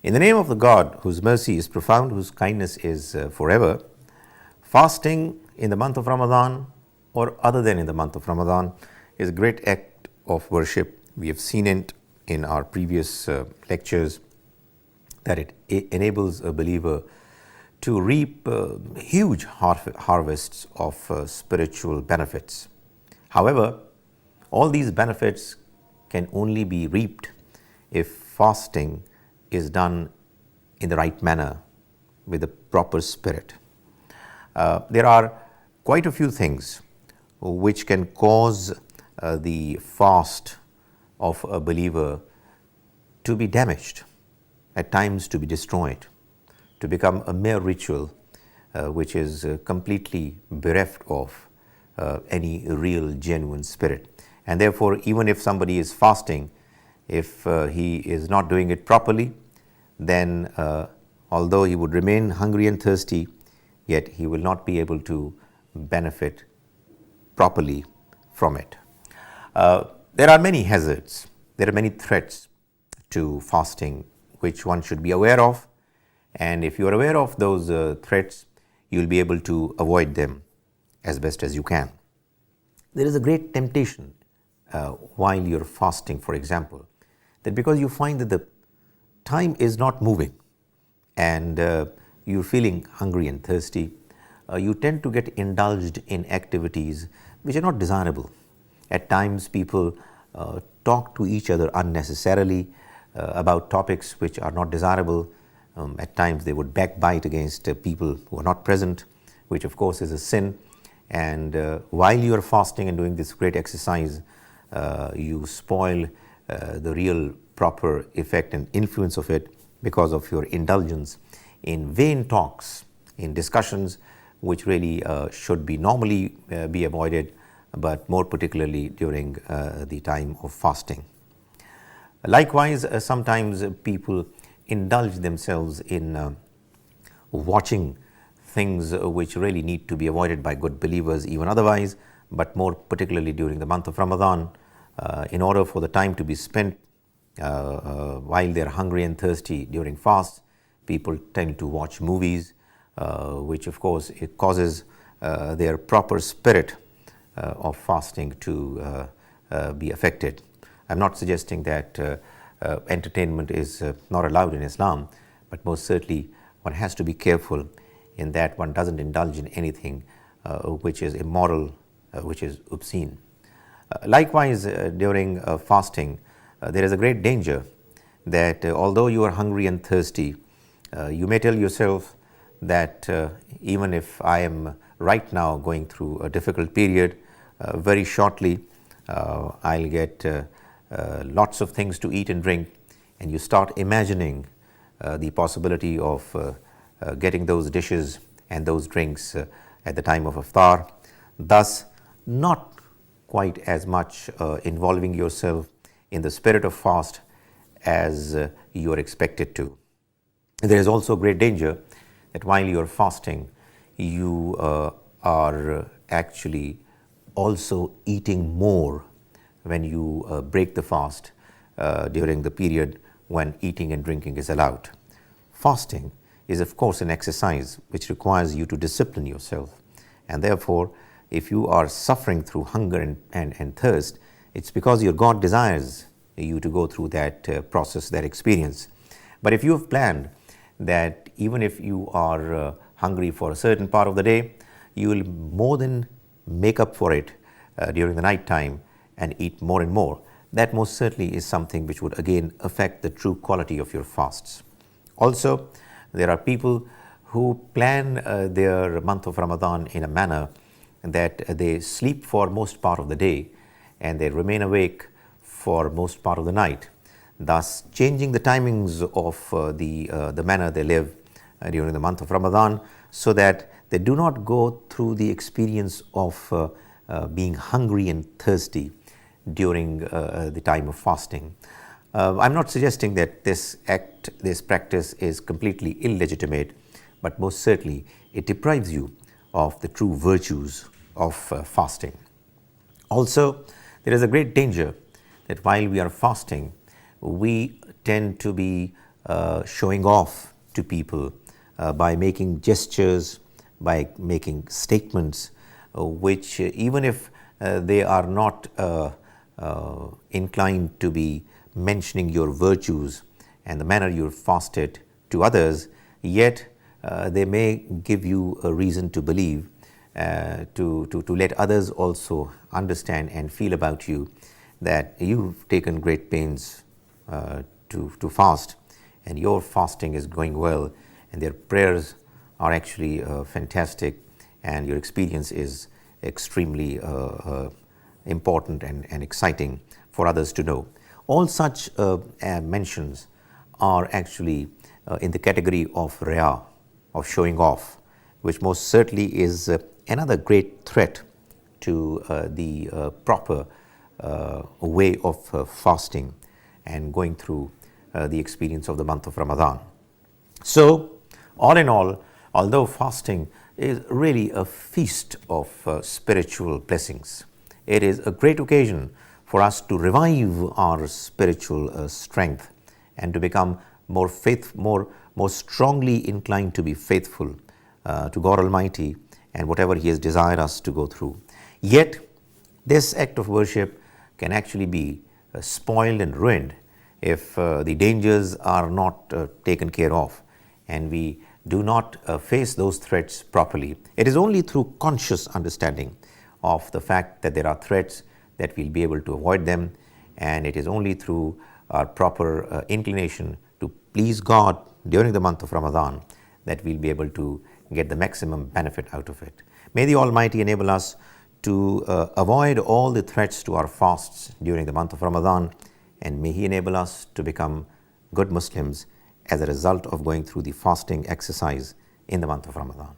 In the name of the God whose mercy is profound, whose kindness is forever, fasting in the month of Ramadan or other than in the month of Ramadan is a great act of worship. We have seen it in our previous lectures that it enables a believer to reap huge harvests of spiritual benefits. However, all these benefits can only be reaped if fasting is done in the right manner with the proper spirit. There are quite a few things which can cause the fast of a believer to be damaged, at times to be destroyed, to become a mere ritual which is completely bereft of any real, genuine spirit. And therefore, even if somebody is fasting, if he is not doing it properly, then although he would remain hungry and thirsty, yet he will not be able to benefit properly from it. There are many hazards, there are many threats to fasting which one should be aware of, and if you are aware of those threats, you will be able to avoid them as best as you can. There is a great temptation while you're fasting, for example, that because you find that the time is not moving and you're feeling hungry and thirsty, you tend to get indulged in activities which are not desirable. At times people talk to each other unnecessarily about topics which are not desirable. At times they would backbite against people who are not present, which of course is a sin. And while you are fasting and doing this great exercise, you spoil the real proper effect and influence of it because of your indulgence in vain talks, in discussions which really should be normally be avoided, but more particularly during the time of fasting. Likewise, sometimes people indulge themselves in watching things which really need to be avoided by good believers even otherwise, but more particularly during the month of Ramadan, in order for the time to be spent while they're hungry and thirsty during fast. People tend to watch movies, which of course it causes their proper spirit of fasting to be affected. I'm not suggesting that entertainment is not allowed in Islam, but most certainly one has to be careful in that one doesn't indulge in anything which is immoral, which is obscene. Likewise, during fasting, there is a great danger that although you are hungry and thirsty, you may tell yourself that even if I am right now going through a difficult period, very shortly I'll get lots of things to eat and drink, and you start imagining the possibility of getting those dishes and those drinks at the time of iftar, thus not quite as much involving yourself in the spirit of fast as you are expected to. There is also great danger that while you are fasting, you are actually also eating more when you break the fast during the period when eating and drinking is allowed. Fasting is of course an exercise which requires you to discipline yourself, and therefore if you are suffering through hunger and thirst, it's because your God desires you to go through that process, that experience. But if you have planned that even if you are hungry for a certain part of the day, you will more than make up for it during the night time and eat more and more, that most certainly is something which would again affect the true quality of your fasts. Also, there are people who plan their month of Ramadan in a manner that they sleep for most part of the day and they remain awake for most part of the night, thus changing the timings of the manner they live during the month of Ramadan, so that they do not go through the experience of being hungry and thirsty during the time of fasting. I'm not suggesting that this practice is completely illegitimate, but most certainly it deprives you of the true virtues of fasting. Also, there is a great danger that while we are fasting, we tend to be showing off to people by making gestures, by making statements, which even if they are not inclined to be mentioning your virtues and the manner you fasted to others, yet they may give you a reason to believe, to let others also understand and feel about you that you've taken great pains to fast, and your fasting is going well, and their prayers are actually fantastic, and your experience is extremely important and exciting for others to know. All such mentions are actually in the category of riya, of showing off, which most certainly is another great threat to the proper way of fasting and going through the experience of the month of Ramadan. So, all in all, although fasting is really a feast of spiritual blessings, it is a great occasion for us to revive our spiritual strength and to become more strongly inclined to be faithful to God Almighty and whatever He has desired us to go through. Yet, this act of worship can actually be spoiled and ruined if the dangers are not taken care of and we do not face those threats properly. It is only through conscious understanding of the fact that there are threats that we'll be able to avoid them, and it is only through our proper inclination to please God during the month of Ramadan that we'll be able to get the maximum benefit out of it. May the Almighty enable us to avoid all the threats to our fasts during the month of Ramadan, and may He enable us to become good Muslims as a result of going through the fasting exercise in the month of Ramadan.